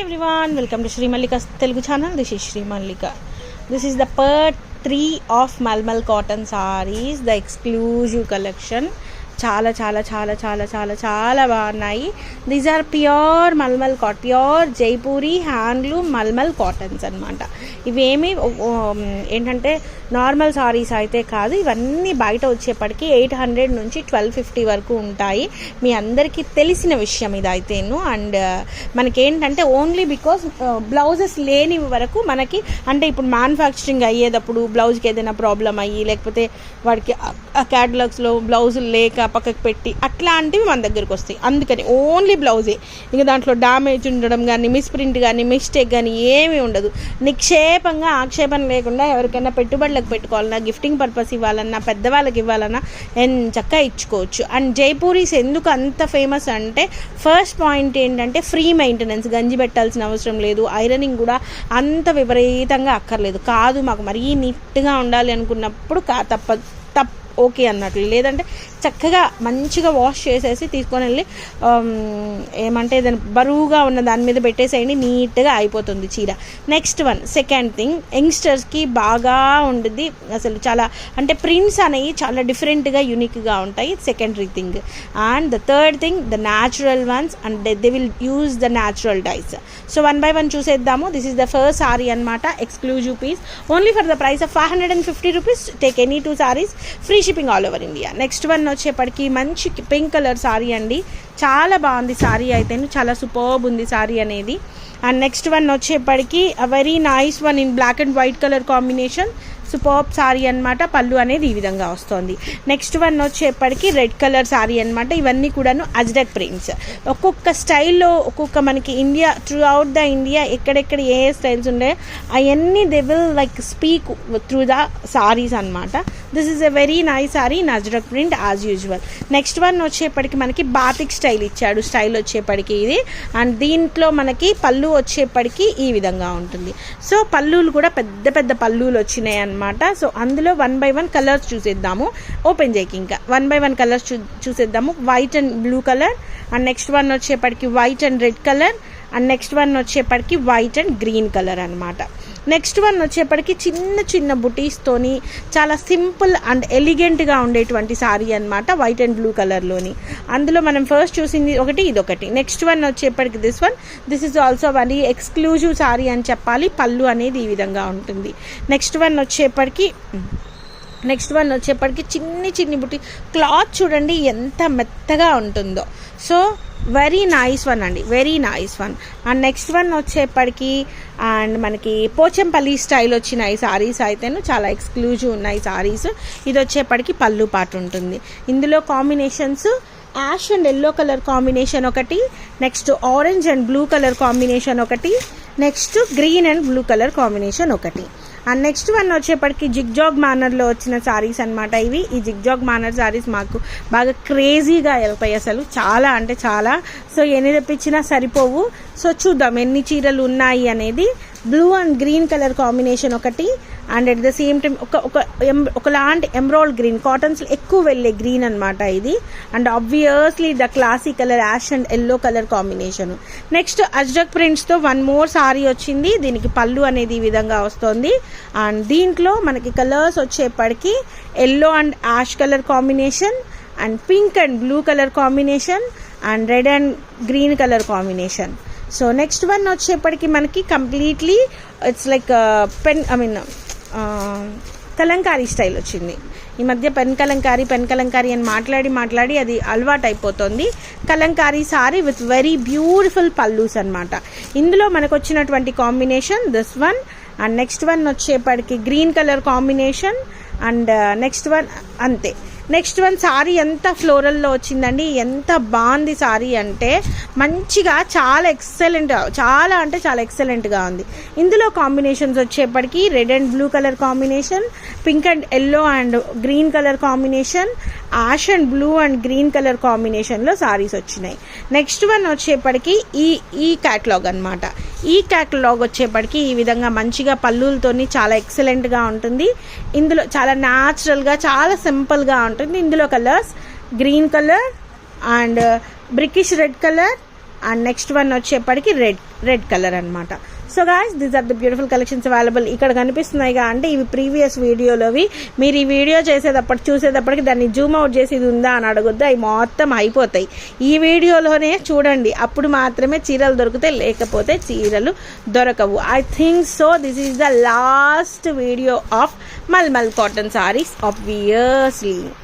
everyone, welcome to Sri Mallika's Telugu channel. This is Sri Mallika. This is the part 3 of Malmal cotton sarees, the exclusive collection. చాలా చాలా చాలా చాలా చాలా చాలా బాగున్నాయి. These are pure mulmul cotton, pure Jaipuri handloom mulmul cottons అనమాట. ఇవేమి ఏంటంటే నార్మల్ సారీస్ అయితే కాదు, ఇవన్నీ బయట వచ్చేప్పటికి 800 నుంచి 1250 వరకు ఉంటాయి. మీ అందరికీ తెలిసిన విషయం ఇదైతేను. అండ్ మనకేంటంటే ఓన్లీ బికాస్ బ్లౌజెస్ లేని వరకు మనకి, అంటే ఇప్పుడు మ్యానుఫ్యాక్చరింగ్ అయ్యేటప్పుడు బ్లౌజ్కి ఏదైనా ప్రాబ్లం అయ్యి, లేకపోతే వాడికి ఆ క్యాటలాగ్స్లో బ్లౌజులు లేక పక్కకు పెట్టి అట్లాంటివి మన దగ్గరికి వస్తాయి. అందుకని ఓన్లీ బ్లౌజే, ఇంకా దాంట్లో డ్యామేజ్ ఉండడం కానీ, మిస్ప్రింట్ కానీ, మిస్టేక్ కానీ ఏమీ ఉండదు. నిక్షేపంగా ఆక్షేపం లేకుండా ఎవరికైనా పెట్టుబడులకు పెట్టుకోవాలన్నా, గిఫ్టింగ్ పర్పస్ ఇవ్వాలన్నా, పెద్దవాళ్ళకి ఇవ్వాలన్నా చక్కగా ఇచ్చుకోవచ్చు. అండ్ జైపూరీస్ ఎందుకు అంత ఫేమస్ అంటే, ఫస్ట్ పాయింట్ ఏంటంటే ఫ్రీ మెయింటెనెన్స్, గంజి పెట్టాల్సిన అవసరం లేదు, ఐరనింగ్ కూడా అంత విపరీతంగా అక్కర్లేదు. కాదు మాకు మరీ నీట్గా ఉండాలి అనుకున్నప్పుడు ఓకే అన్నట్లు, లేదంటే చక్కగా మంచిగా వాష్ చేసేసి తీసుకొని వెళ్ళి ఏమంటే ఏదైనా బరువుగా ఉన్న దాని మీద పెట్టేసేయండి, నీట్గా అయిపోతుంది చీర. నెక్స్ట్ వన్, సెకండ్ థింగ్, యంగ్స్టర్స్కి బాగా ఉంటుంది అసలు. చాలా అంటే ప్రింట్స్ అనేవి చాలా డిఫరెంట్గా యూనిక్గా ఉంటాయి, secondary thing. And the third thing, the natural ones, and they will use the natural dyes. So 1 by 1 చూసేద్దాము. This is the first sari అనమాట, exclusive piece, only for the price of 550 rupees. Take any 2 sarees, free shipping all over India. Next one వచ్చేప్పటికి మంచి pink colour sorry అండి, చాలా బాగుంది sorry అయితే, చాలా superb ఉంది సారీ అనేది. అండ్ నెక్స్ట్ వన్ వచ్చేప్పటికి very nice one in black and white colour combination, superb sari అనమాట. పళ్ళు అనేది ఈ విధంగా వస్తుంది. నెక్స్ట్ వన్ వచ్చేప్పటికి రెడ్ కలర్ సారీ అనమాట. ఇవన్నీ కూడాను అజ్రక్ ప్రింట్స్, ఒక్కొక్క స్టైల్లో ఒక్కొక్క మనకి India, throughout the India ఎక్కడెక్కడ ఏ స్టైల్స్ ఉన్నాయో అవన్నీ they will like speak through the saris అనమాట. This is a very nice sari in Ajrak print as usual. Next one వచ్చేప్పటికి మనకి బాతిక్ స్టైల్ ఇచ్చాడు, స్టైల్ వచ్చేప్పటికి ఇది. అండ్ దీంట్లో మనకి పళ్ళు వచ్చేప్పటికి ఈ విధంగా ఉంటుంది. సో పళ్ళులు కూడా పెద్ద పెద్ద పళ్ళులు వచ్చినాయి అనమాట. సో అందులో 1 by 1 కలర్స్ చూసేద్దాము. ఓపెన్ చేయకి ఇంకా 1 by 1 కలర్స్ చూసేద్దాము. White and blue colour, and next one వచ్చేప్పటికి white and red colour, and next one వచ్చేప్పటికి వైట్ అండ్ గ్రీన్ కలర్ అనమాట. నెక్స్ట్ వన్ వచ్చేప్పటికి చిన్న చిన్న బుటీస్తోని చాలా సింపుల్ అండ్ ఎలిగెంట్గా ఉండేటువంటి సారీ అనమాట, వైట్ అండ్ బ్లూ కలర్లోని. అందులో మనం ఫస్ట్ చూసింది ఒకటి, ఇదొకటి. నెక్స్ట్ వన్ వచ్చేప్పటికి this is also very exclusive sorry అని చెప్పాలి. పళ్ళు అనేది ఈ విధంగా ఉంటుంది. నెక్స్ట్ వన్ వచ్చేప్పటికి చిన్ని బుట్టి, క్లాత్ చూడండి ఎంత మెత్తగా ఉంటుందో. సో వెరీ నైస్ వన్ అండి, very nice one. And next one వచ్చేప్పటికి అండ్ మనకి పోచంపల్లి స్టైల్ వచ్చినాయి సారీస్ అయితేను, చాలా ఎక్స్క్లూజివ్ ఉన్నాయి సారీస్. ఇది వచ్చేప్పటికి పళ్ళు పాటు ఉంటుంది. ఇందులో combinations ash and yellow colour combination ఒకటి, next orange and blue colour combination ఒకటి, next green and blue colour combination ఒకటి. అండ్ నెక్స్ట్ వన్ వచ్చేప్పటికి జిగ్జాగ్ మేనర్లో వచ్చిన సారీస్ అనమాట ఇవి. ఈ జిగ్జాగ్ మేనర్ సారీస్ మాకు బాగా క్రేజీగా వెళ్తాయి అసలు, చాలా అంటే చాలా. సో ఎన్ని తెప్పించినా సరిపోవు. సో చూద్దాం ఎన్ని చీరలు ఉన్నాయి అనేది. Blue and green colour combination ఒకటి, and at the same time ఒకలాంటి ఎమరాల్డ్ గ్రీన్, కాటన్స్ ఎక్కువ వెళ్ళే గ్రీన్ అనమాట ఇది. And obviously the classic colour ash and yellow colour combination. Next Ajrak ప్రింట్స్తో 1 more సారీ వచ్చింది. దీనికి పళ్ళు అనేది ఈ విధంగా వస్తుంది. అండ్ దీంట్లో మనకి కలర్స్ వచ్చేప్పటికి yellow and ash colour combination, and pink and blue colour combination, and red and green colour combination. So next one వచ్చేప్పటికి మనకి completely it's like Kalamkari style వచ్చింది. ఈ మధ్య పెన్ కలంకారీ అని మాట్లాడి అది అలవాటు అయిపోతుంది. Kalamkari sari with very beautiful pallus అనమాట. ఇందులో మనకు వచ్చినటువంటి combination this one, and next one వచ్చేప్పటికి green colour combination, and next one అంతే. నెక్స్ట్ వన్ సారీ ఎంత ఫ్లోరల్లో వచ్చిందండి, ఎంత బాగుంది సారీ అంటే మంచిగా, చాలా ఎక్సలెంట్, చాలా అంటే చాలా ఎక్సలెంట్గా ఉంది. ఇందులో కాంబినేషన్స్ వచ్చేప్పటికి red and blue colour combination, pink and yellow and green colour combination, ash and blue and green colour కాంబినేషన్లో సారీస్ వచ్చినాయి. నెక్స్ట్ వన్ వచ్చేప్పటికి ఈ క్యాటలాగ్ అనమాట. ఈ క్యాటలాగ్ వచ్చేప్పటికి ఈ విధంగా మంచిగా పళ్ళులతోని చాలా ఎక్సలెంట్గా ఉంటుంది. ఇందులో చాలా న్యాచురల్గా, చాలా సింపుల్గా ఉంటుంది. ఇందులో colours green colour and brickish red colour and next one వచ్చేప్పటికి రెడ్ కలర్ అనమాట. So guys, these are the beautiful collections available. ఇక్కడ కనిపిస్తున్నాయిగా అంటే ఇవి ప్రీవియస్ వీడియోలోవి. మీరు ఈ వీడియో చూసేటప్పటికి దాన్ని జూమ్ అవుట్ చేసి ఇది ఉందా అని అడగొద్దు, అవి మొత్తం అయిపోతాయి. ఈ వీడియోలోనే చూడండి, అప్పుడు మాత్రమే చీరలు దొరుకుతాయి, లేకపోతే చీరలు దొరకవు. I think so this is the last video of mulmul cotton saris obviously.